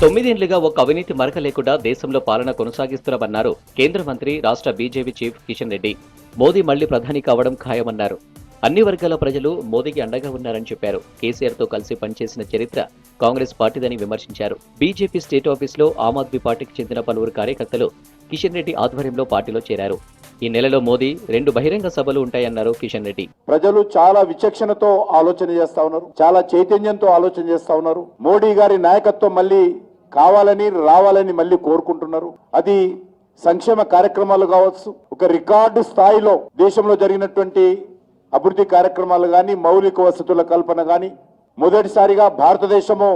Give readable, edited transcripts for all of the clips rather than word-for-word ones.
9 ఏళ్లుగా ఒక అవినీతి మరక లేకుండా దేశంలో పాలన కొనసాగిస్తున్నామన్నారు కేంద్ర మంత్రి రాష్ట్ర బీజేపీ చీఫ్ కిషన్ రెడ్డి. మోదీ మళ్లీ ప్రధాని కావడం ఖాయమన్నారు. అన్ని వర్గాల ప్రజలు మోదీకి అండగా ఉన్నారని చెప్పారు. కేసీఆర్తో కలిసి పనిచేసిన చరిత్ర కాంగ్రెస్ పార్టీదని విమర్శించారు. బీజేపీ స్టేట్ ఆఫీసులో ఆమ్ ఆద్మీ పార్టీకి చెందిన పలువురు కార్యకర్తలు కిషన్ రెడ్డి ఆధ్వర్యంలో పార్టీలో చేరారు. ఈ నెలలో మోదీ 2 బహిరంగ సభలు ఉంటాయన్నారు కిషన్ రెడ్డి. ప్రజలు చాలా విచక్షణతో ఆలోచన చేస్తా ఉన్నారు, చాలా చైతన్యంతో ఆలోచన చేస్తా ఉన్నారు. మోడీ గారి నాయకత్వం మళ్ళీ కావాలని రావాలని మళ్ళీ కోరుకుంటున్నారు. అది సంక్షేమ కార్యక్రమాలు కావచ్చు, ఒక రికార్డు స్థాయిలో దేశంలో జరిగినటువంటి అభివృద్ధి కార్యక్రమాలు కానీ, మౌలిక వసతుల కల్పన కానీ, మొదటిసారిగా భారతదేశము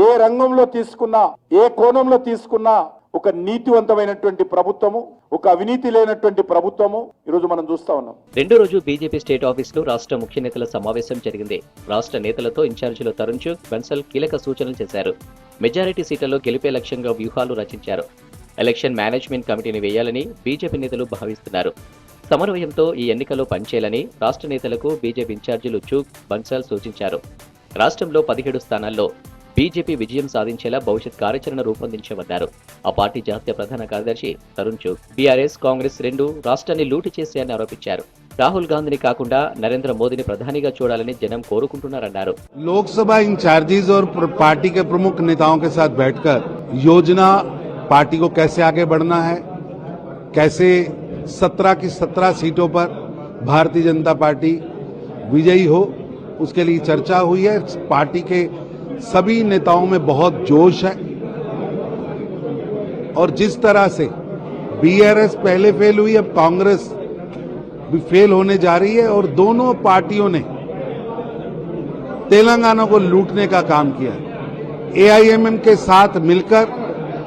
ఏ రంగంలో తీసుకున్నా, ఏ కోణంలో తీసుకున్నా ఒక నీతివంతమైనటువంటి ప్రభుత్వము, ఒక అవినీతి లేనటువంటి ప్రభుత్వము ఈరోజు మనం చూస్తా ఉన్నాం. రెండో రోజు బీజేపీ స్టేట్ ఆఫీసులో రాష్ట్ర ముఖ్య నేతల సమావేశం జరిగింది. రాష్ట్ర నేతలతో ఇన్ఛార్జీలు తరుణ్ చుగ్, బన్సల్ కీలక సూచనలు చేశారు. మెజారిటీ సీట్లలో గెలిపే లక్ష్యంగా వ్యూహాలు రచించారు. ఎలక్షన్ మేనేజ్మెంట్ కమిటీని వేయాలని బీజేపీ నేతలు భావిస్తున్నారు. సమన్వయంతో ఈ ఎన్నికల్లో పనిచేయాలని రాష్ట్ర నేతలకు బీజేపీ ఇన్ఛార్జీలు చుగ్, బన్సల్ సూచించారు. రాష్ట్రంలో 17 స్థానాల్లో బీజేపీ విజయం సాధించేలా భవిష్యత్ కార్యాచరణ రూపొందించమన్నారు. ఆ పార్టీ జాతీయ ప్రధాన కార్యదర్శి తరుణ్ చుగ్ బీఆర్ఎస్, కాంగ్రెస్ 2 రాష్ట్రాన్ని లూటి చేశాయని ఆరోపించారు. రాహుల్ గాంధీని కాకుండా నరేంద్ర మోదీని ప్రధానిగా చూడాలని జనం కోరుకుంటున్నారన్నారు. लोकसभा इंचार्जेस और पार्टी के प्रमुख नेताओं के साथ बैठकर योजना पार्टी को कैसे आगे बढ़ना है, कैसे 17 की 17 सीटों पर भारतीय जनता पार्टी विजयी हो, उसके लिए चर्चा हुई है. पार्टी के सभी नेताओं में बहुत जोश है और जिस तरह से बीआरएस पहले फेल हुई, अब कांग्रेस भी फेल होने जा रही है और दोनों पार्टियों ने तेलंगाना को लूटने का काम किया. एआईएमएम के साथ मिलकर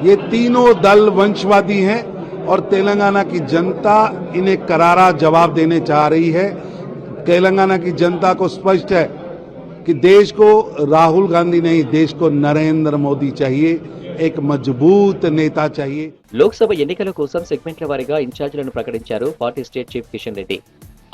ये तीनों दल वंशवादी हैं और तेलंगाना की जनता इन्हें करारा जवाब देने चाह रही है. तेलंगाना की जनता को स्पष्ट है कि देश को राहुल गांधी नहीं, देश को नरेंद्र मोदी चाहिए, एक मजबूत नेता चाहिए. లోక్సభ ఎన్నికల కోసం సెగ్మెంట్ల వారీగా ఇన్ఛార్జీలను ప్రకటించారు party state chief Kishan Reddy.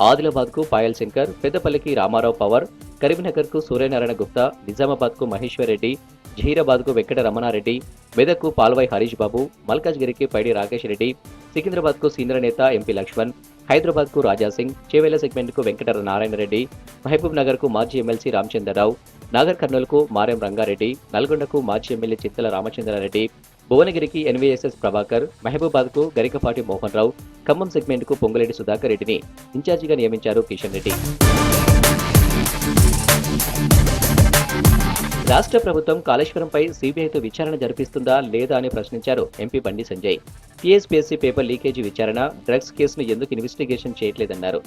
Adilabad కు పాయల్ శంకర్, పెద్దపల్లికి రామారావు పవర్, కరీంనగర్ కు సూర్యనారాయణ గుప్తా, నిజామాబాద్ కు మహేశ్వర్ రెడ్డి, జహీరాబాద్ కు వెంకట రమణారెడ్డి, మెదక్ కు పాల్వాయి హరీష్ బాబు, మల్కాజ్గిరికి పైడి రాకేష్ రెడ్డి, సికింద్రాబాద్ కు సీనియర్ నేత ఎంపీ లక్ష్మణ్, హైదరాబాద్ కు రాజాసింగ్, చేవేల సెగ్మెంట్ కు వెంకట నారాయణ రెడ్డి, మహబూబ్ నగర్ కు మాజీ ఎమ్మెల్సీ రామచంద్రరావు, నాగర్ కర్నూలు కు మారెం రంగారెడ్డి, నల్గొండకు మాజీ ఎమ్మెల్యే చిత్తల రామచంద్రారెడ్డి, భువనగిరికి ఎన్వీఎస్ఎస్ ప్రభాకర్, మహబూబాద్ కు గరికపాటి మోహన్ రావు, ఖమ్మం సెగ్మెంట్ కు పొంగులేటి సుధాకర్ రెడ్డిని ఇన్ఛార్జిగా నియమించారు కిషన్ రెడ్డి. రాష్ట్ర ప్రభుత్వం కాళేశ్వరంపై సీబీఐతో విచారణ జరిపిస్తుందా లేదా అని ప్రశ్నించారు MP Bandi Sanjay. TSPSC paper leakage విచారణ, డ్రగ్స్ కేసును ఎందుకు ఇన్వెస్టిగేషన్ చేయట్లేదన్నారు.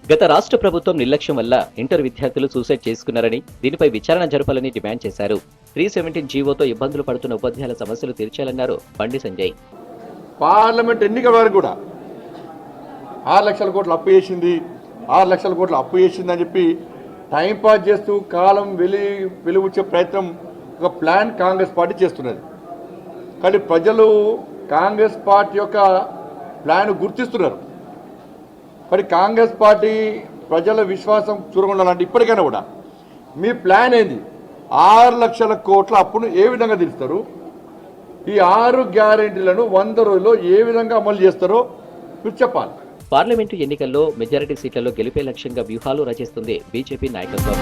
గత రాష్ట్ర ప్రభుత్వం నిర్లక్ష్యం వల్ల ఇంటర్ విద్యార్థులు సూసైడ్ చేసుకున్నారని, దీనిపై విచారణ జరపాలని డిమాండ్ చేశారు. 317 జీవోతో ఇబ్బందులు పడుతున్న ఉపాధ్యాయుల సమస్యలు తీర్చాలన్నారు బండి సంజయ్. పార్లమెంట్ ఎన్నికల వరకు కూడా 6 లక్షల కోట్లు అప్పు చేసింది, 6 లక్షల కోట్లు అప్పు చేసింది అని చెప్పి టైంపాస్ చేస్తూ కాలం వెలుగుచ్చే ప్రయత్నం ఒక ప్లాన్ కాంగ్రెస్ పార్టీ చేస్తున్నది. కానీ ప్రజలు కాంగ్రెస్ పార్టీ యొక్క ప్లాన్ గుర్తిస్తున్నారు. మరి కాంగ్రెస్ పార్టీ ప్రజల విశ్వాసం చూరగొండాలంటే ఇప్పటికైనా కూడా మీ ప్లాన్ ఏంది? 6 లక్షల కోట్ల అప్పును ఏ విధంగా తీరుస్తారు? ఈ 6 గ్యారెంటీలను 100 రోజుల్లో ఏ విధంగా అమలు చేస్తారో మీరు చెప్పాలి. పార్లమెంటు ఎన్నికల్లో మెజారిటీ సీట్లలో గెలిపే లక్ష్యంగా వ్యూహాలు రచిస్తుంది బీజేపీ నాయకత్వం.